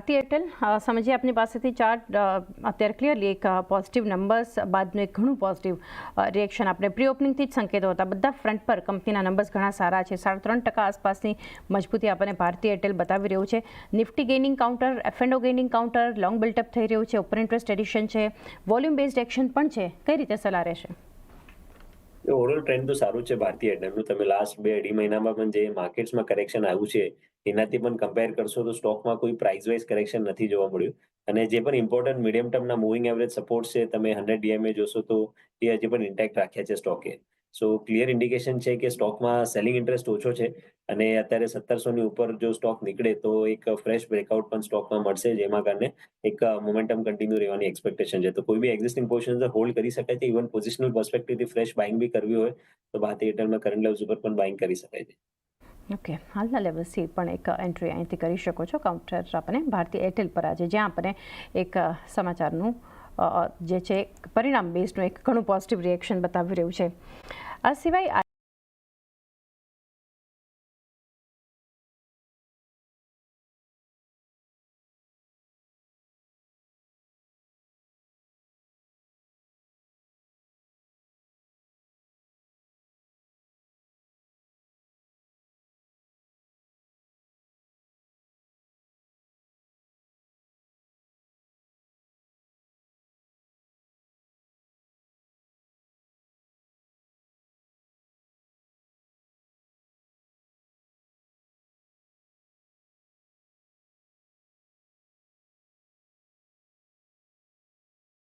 ભારતીય એરટેલ સમજીએ આપની પાસેથી ચાર્ટ અત્યારે ક્લિયરલી એક પોઝિટિવ નંબર્સ બાદનું એક ઘણું પોઝિટિવ રિએક્શન આપણે પ્રી ઓપનિંગથી જ સંકેતો હતા. બધા ફ્રન્ટ પર કંપનીના નંબર્સ ઘણા સારા છે. 3.5% આસપાસની મજબૂતી આપણને ભારતીય એરટેલ બતાવી રહ્યું છે. Nifty gaining counter, F&O gaining counter, long buildup થઈ રહ્યું છે, ઓપન ઇન્ટરેસ્ટ એડિશન છે, વોલ્યુમ બેઝડ એક્શન પણ છે. કઈ રીતે સલાહ રહેશે? ઓવરઓલ ટ્રેન્ડ તો સારું છે ભારતીય એરટેલનું. તમે લાસ્ટ 2-2.5 મહિનામાં પણ જે માર્કેટ્સમાં કરેક્શન આવ્યું છે એનાથી પણ કમ્પેર કરશો તો સ્ટોકમાં કોઈ પ્રાઇસ વાઇઝ કરેક્શન નથી જોવા મળ્યું. અને જે પણ ઇમ્પોર્ટન્ટ મીડિયમ ટર્મના મૂવિંગ એવરેજ સપોર્ટ છે, તમે 100 DMA જોશો તો એ હજી પણ ઇન્ટેક્ટ રાખ્યા છે સ્ટોકે. સો ક્લિયર ઇન્ડિકેશન છે કે સ્ટોકમાં સેલિંગ ઇન્ટરેસ્ટ ઓછો છે અને અત્યારે 1700ની ઉપર જો સ્ટોક નીકળે તો એક ફ્રેશ બ્રેકઆઉટ પણ સ્ટોકમાં મળશે, જેમાં કારણે એક મોમેન્ટમ કન્ટિન્યુ રહેવાની એક્સપેક્ટેશન છે. તો કોઈ બી એક્ઝિસ્ટિંગ પોઝિશન હોલ્ડ કરી શકાય છે. ઇવન પોઝિશનલ પર્સપેક્ટિવથી ફ્રેશ બાઇંગ બી કરવી હોય તો ભારતીય એરટેલમાં કરંટ લેવલ્સ ઉપર પણ બાઇંગ કરી શકાય છે. ઓકે, હાલના લેવલથી પણ એક એન્ટ્રી અહીંથી કરી શકો છો. કાઉન્ટર આપણે ભારતીય એરટેલ પર આજે જ્યાં આપણે એક સમાચારનું જે છે પરિણામ બેઝનું એક ઘણું પોઝિટિવ રિએક્શન બતાવી રહ્યું છે. આ સિવાય